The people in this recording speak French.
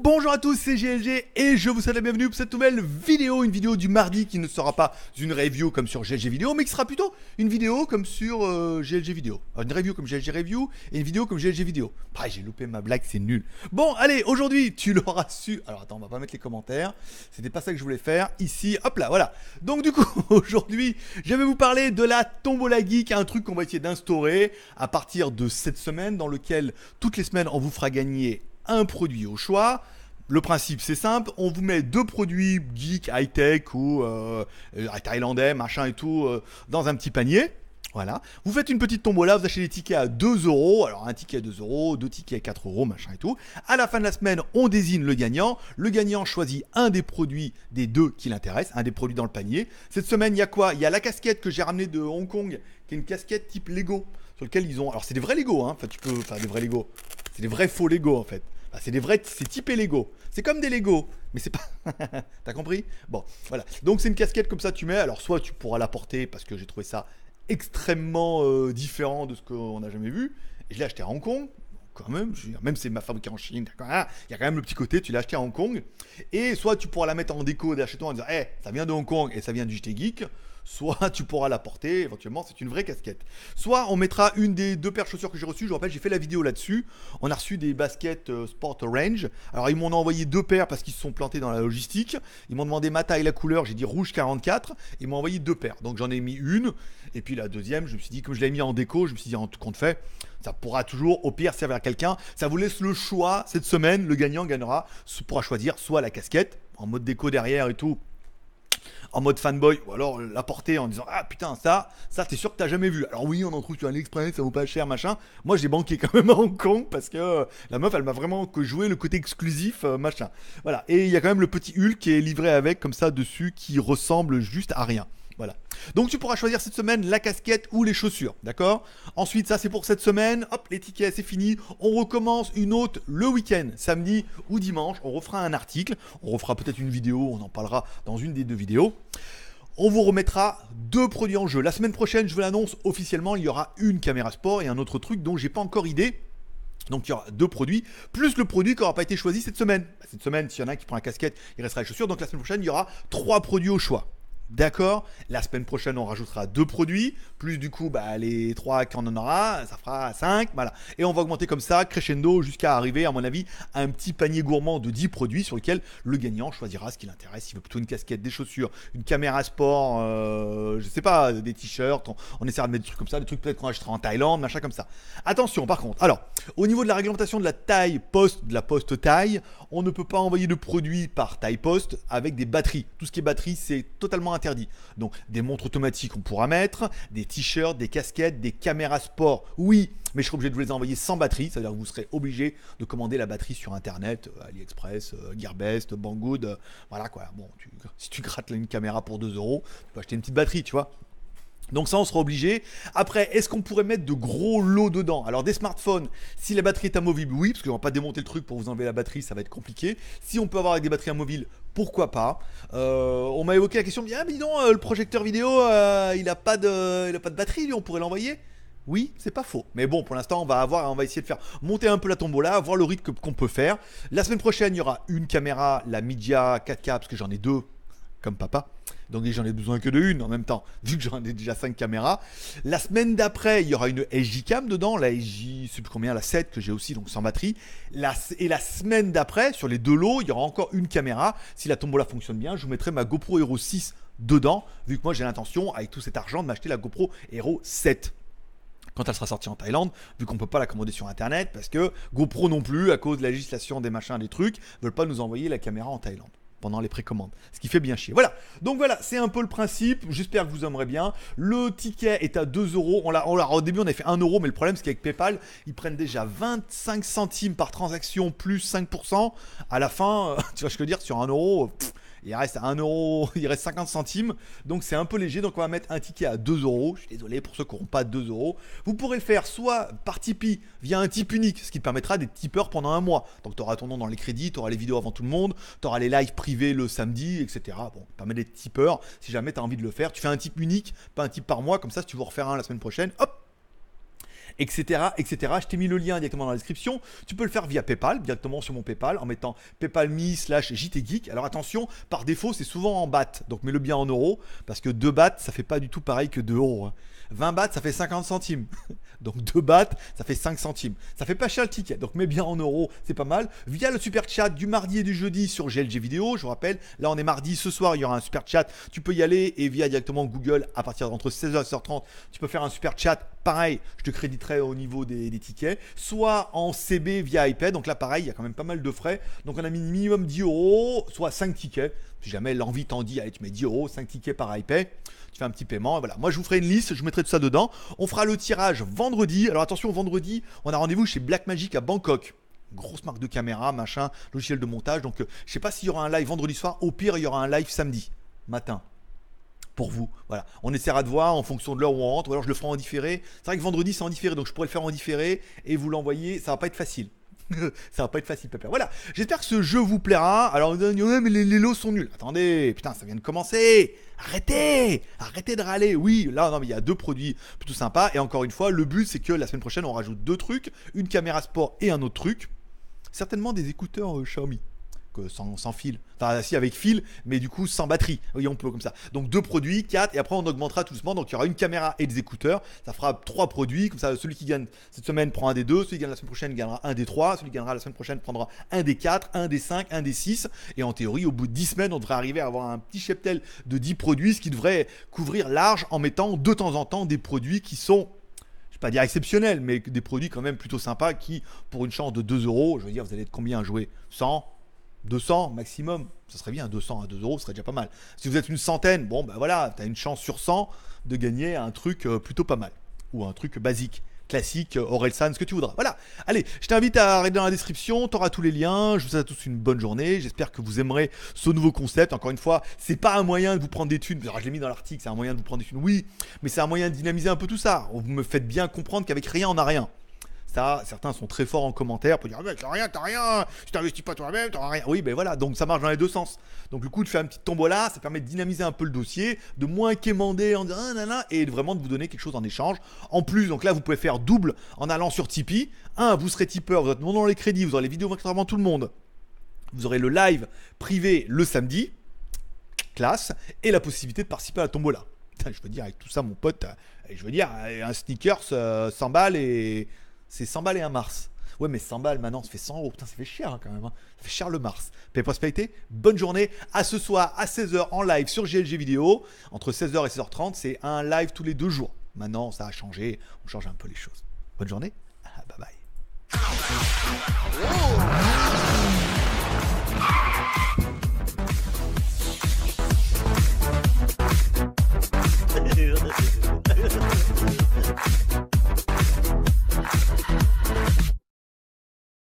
Bonjour à tous, c'est GLG et je vous souhaite la bienvenue pour cette nouvelle vidéo, une vidéo du mardi qui ne sera pas une review comme sur GLG Vidéo, mais qui sera plutôt une vidéo comme sur GLG Vidéo. Alors, une review comme GLG Review et une vidéo comme GLG Vidéo. Ah, j'ai loupé ma blague, c'est nul. Bon, allez, aujourd'hui, tu l'auras su. Alors attends, on va pas mettre les commentaires. C'était pas ça que je voulais faire. Ici, hop là, voilà. Donc du coup, aujourd'hui, je vais vous parler de la Tombola Geek, un truc qu'on va essayer d'instaurer à partir de cette semaine, dans lequel toutes les semaines, on vous fera gagner un produit au choix. Le principe c'est simple, on vous met deux produits geek, high-tech ou thaïlandais, machin et tout, dans un petit panier. Voilà. Vous faites une petite tombola, vous achetez des tickets à 2 euros. Alors un ticket à 2 euros, deux tickets à 4 euros, machin et tout. À la fin de la semaine, on désigne le gagnant. Le gagnant choisit un des produits des deux qui l'intéressent, un des produits dans le panier. Cette semaine, il y a quoi? Il y a la casquette que j'ai ramenée de Hong Kong, qui est une casquette type Lego, sur lequel ils ont... Alors c'est des vrais Lego, hein. Enfin tu peux... Enfin des vrais Lego. C'est des vrais faux Lego en fait. Bah, c'est des vrais, c'est typé Lego. C'est comme des Lego, mais c'est pas... T'as compris? Bon, voilà. Donc c'est une casquette comme ça, tu mets. Alors soit tu pourras la porter parce que j'ai trouvé ça extrêmement différent de ce qu'on n'a jamais vu. Et je l'ai acheté à Hong Kong. Quand même, même c'est ma fabriquée en Chine. Il y a quand même le petit côté, tu l'as acheté à Hong Kong. Et soit tu pourras la mettre en déco derrière chez toi en disant, hey, ça vient de Hong Kong et ça vient du JT Geek. Soit tu pourras la porter, éventuellement, c'est une vraie casquette. Soit on mettra une des deux paires de chaussures que j'ai reçues. Je vous rappelle, j'ai fait la vidéo là-dessus. On a reçu des baskets Sport Range. Alors, ils m'en ont envoyé deux paires parce qu'ils se sont plantés dans la logistique. Ils m'ont demandé ma taille, la couleur. J'ai dit rouge 44. Ils m'ont envoyé deux paires. Donc, j'en ai mis une. Et puis, la deuxième, je me suis dit, comme je l'ai mis en déco, je me suis dit, en tout compte fait, ça pourra toujours, au pire, servir à quelqu'un. Ça vous laisse le choix. Cette semaine, le gagnant gagnera, pourra choisir soit la casquette, en mode déco derrière et tout, en mode fanboy, ou alors la porter en disant ah putain ça t'es sûr que t'as jamais vu. Alors oui, on en trouve sur AliExpress, ça vaut pas cher machin. Moi j'ai banqué quand même à Hong Kong parce que la meuf elle m'a vraiment joué le côté exclusif machin. Voilà, et il y a quand même le petit Hulk qui est livré avec comme ça dessus qui ressemble juste à rien. Voilà. Donc tu pourras choisir cette semaine la casquette ou les chaussures, d'accord? Ensuite, ça c'est pour cette semaine. Hop, les tickets, c'est fini. On recommence une autre le week-end, samedi ou dimanche. On refera un article. On refera peut-être une vidéo. On en parlera dans une des deux vidéos. On vous remettra deux produits en jeu. La semaine prochaine, je vous l'annonce officiellement, il y aura une caméra sport et un autre truc dont j'ai pas encore idée. Donc il y aura deux produits, plus le produit qui n'aura pas été choisi cette semaine. Cette semaine, s'il y en a un qui prend la casquette, il restera les chaussures. Donc la semaine prochaine, il y aura trois produits au choix. D'accord. La semaine prochaine, on rajoutera deux produits, plus du coup, les trois qu'on en aura, ça fera 5, voilà. Et on va augmenter comme ça, crescendo, jusqu'à arriver, à mon avis, à un petit panier gourmand de 10 produits sur lequel le gagnant choisira ce qui l'intéresse. S'il veut plutôt une casquette, des chaussures, une caméra sport, je sais pas, des t-shirts, on essaiera de mettre des trucs comme ça, des trucs peut-être qu'on achètera en Thaïlande, machin comme ça. Attention, par contre, alors, au niveau de la réglementation de la taille poste, de la poste taille, on ne peut pas envoyer de produits par taille poste avec des batteries. Tout ce qui est batterie, c'est totalement interdit. Donc des montres automatiques on pourra mettre, des t-shirts, des casquettes, des caméras sport, oui, mais je serai obligé de vous les envoyer sans batterie, c'est-à-dire que vous serez obligé de commander la batterie sur internet, AliExpress, Gearbest, Banggood, voilà quoi. Bon, si tu grattes une caméra pour 2 euros, tu peux acheter une petite batterie, tu vois. Donc ça on sera obligé. Après, est-ce qu'on pourrait mettre de gros lots dedans? Alors des smartphones, si la batterie est amovible, oui, parce qu'on va pas démonter le truc pour vous enlever la batterie, ça va être compliqué. Si on peut avoir avec des batteries amovibles, pourquoi pas. On m'a évoqué la question, ah mais dis donc, le projecteur vidéo, il a pas de batterie, lui, on pourrait l'envoyer? Oui, c'est pas faux. Mais bon, pour l'instant, on va essayer de faire monter un peu la tombola, voir le rythme qu'on peut faire. La semaine prochaine, il y aura une caméra, la Media 4K, parce que j'en ai deux, comme papa. Donc j'en ai besoin que de une en même temps, vu que j'en ai déjà 5 caméras. La semaine d'après, il y aura une SJ Cam dedans, la SJ, je sais plus combien, la 7 que j'ai aussi, donc sans batterie. Et la semaine d'après, sur les deux lots, il y aura encore une caméra. Si la tombola fonctionne bien, je vous mettrai ma GoPro Hero 6 dedans, vu que moi j'ai l'intention, avec tout cet argent, de m'acheter la GoPro Hero 7. Quand elle sera sortie en Thaïlande, vu qu'on ne peut pas la commander sur internet, parce que GoPro non plus, à cause de la législation des machins, des trucs, ne veulent pas nous envoyer la caméra en Thaïlande pendant les précommandes, ce qui fait bien chier. Voilà, donc voilà, c'est un peu le principe, j'espère que vous aimerez bien. Le ticket est à 2 euros, au début on a fait 1 euro, mais le problème c'est qu'avec Paypal, ils prennent déjà 25 centimes par transaction, plus 5%, à la fin, tu vois ce que je veux dire, sur 1 euro, il reste 1 euro, il reste 50 centimes, donc c'est un peu léger, donc on va mettre un ticket à 2 euros, je suis désolé pour ceux qui n'auront pas 2 euros. Vous pourrez le faire soit par Tipeee, via un type unique, ce qui te permettra d'être tipeur pendant un mois, donc tu auras ton nom dans les crédits, tu auras les vidéos avant tout le monde, tu auras les lives privés le samedi, etc. Bon, ça permet d'être tipeur, si jamais tu as envie de le faire, tu fais un type unique, pas un type par mois, comme ça si tu veux refaire un la semaine prochaine, hop. etc., etc. Je t'ai mis le lien directement dans la description. Tu peux le faire via PayPal, directement sur mon PayPal, en mettant paypal.me/jtgeek. Alors attention, par défaut, c'est souvent en bahts, donc mets-le bien en euros, parce que 2 bahts, ça fait pas du tout pareil que 2 euros. 20 bahts, ça fait 50 centimes. Donc 2 bahts, ça fait 5 centimes. Ça fait pas cher le ticket, donc mets bien en euros, c'est pas mal. Via le super chat du mardi et du jeudi sur GLG Vidéo, je vous rappelle, là on est mardi, ce soir il y aura un super chat, tu peux y aller, et via directement Google, à partir d'entre 16h et 16h30, tu peux faire un super chat, pareil, je te créditerai au niveau des tickets, soit en CB via iPad, donc là pareil, il y a quand même pas mal de frais, donc on a mis minimum 10 euros, soit 5 tickets, si jamais l'envie t'en dit, allez tu mets 10 euros, 5 tickets par iPad, tu fais un petit paiement, et voilà. Moi je vous ferai une liste, je vous mettrai tout ça dedans. On fera le tirage vendredi. Alors attention, vendredi, on a rendez-vous chez Blackmagic à Bangkok. Grosse marque de caméra, machin, logiciel de montage. Donc je sais pas s'il y aura un live vendredi soir. Au pire, il y aura un live samedi matin. Pour vous, voilà. On essaiera de voir en fonction de l'heure où on rentre, ou alors je le ferai en différé. C'est vrai que vendredi c'est en différé, donc je pourrais le faire en différé et vous l'envoyer. Ça va pas être facile. Ça va pas être facile, papa. Voilà, j'espère que ce jeu vous plaira. Alors, on dit, ouais, mais les lots sont nuls. Attendez, putain, ça vient de commencer. Arrêtez de râler. Oui, là, non, mais il y a 2 produits plutôt sympas. Et encore une fois, le but, c'est que la semaine prochaine, on rajoute 2 trucs, une caméra sport et un autre truc. Certainement des écouteurs Xiaomi. Sans fil, enfin si avec fil, mais du coup sans batterie, oui on peut comme ça, donc 2 produits, 4, et après on augmentera tout doucement, donc il y aura une caméra et des écouteurs, ça fera 3 produits, comme ça celui qui gagne cette semaine prend un des 2, celui qui gagne la semaine prochaine gagnera un des 3, celui qui gagnera la semaine prochaine prendra un des 4, un des 5, un des 6, et en théorie au bout de 10 semaines on devrait arriver à avoir un petit cheptel de 10 produits, ce qui devrait couvrir large en mettant de temps en temps des produits qui sont, je vais pas dire exceptionnels, mais des produits quand même plutôt sympas qui, pour une chance de 2 euros, je veux dire vous allez être combien à jouer, 100, 200 maximum, ça serait bien, 200 à 2 euros, ce serait déjà pas mal. Si vous êtes une centaine, bon ben voilà, t'as une chance sur 100 de gagner un truc plutôt pas mal. Ou un truc basique, classique, Orelsan, ce que tu voudras. Voilà, allez, je t'invite à arrêter dans la description, t'auras tous les liens, je vous souhaite à tous une bonne journée, j'espère que vous aimerez ce nouveau concept. Encore une fois, c'est pas un moyen de vous prendre des thunes, alors je l'ai mis dans l'article, c'est un moyen de vous prendre des thunes, oui, mais c'est un moyen de dynamiser un peu tout ça. Vous me faites bien comprendre qu'avec rien, on n'a rien. Ça, certains sont très forts en commentaire pour dire ah, t'as rien, si t'investis pas toi-même, t'auras rien. Oui, ben voilà, donc ça marche dans les 2 sens. Donc le coup de faire une petite tombola, ça permet de dynamiser un peu le dossier, de moins quémander en disant ah, nanana, et vraiment de vous donner quelque chose en échange. En plus, donc là, vous pouvez faire double en allant sur Tipeee. Vous serez tipeur, vous êtes non dans les crédits, vous aurez les vidéos 24 avant tout le monde. Vous aurez le live privé le samedi, classe, et la possibilité de participer à la tombola. Je veux dire, avec tout ça, mon pote, je veux dire, un sneakers 100 balles et. C'est 100 balles et un Mars. Ouais, mais 100 balles maintenant, ça fait 100 euros. Putain, ça fait cher hein, quand même. Hein. Ça fait cher le Mars. Paix et prospérité. Bonne journée. À ce soir, à 16h en live sur GLG Vidéo. Entre 16h et 16h30, c'est un live tous les 2 jours. Maintenant, ça a changé. On change un peu les choses. Bonne journée. Bye bye.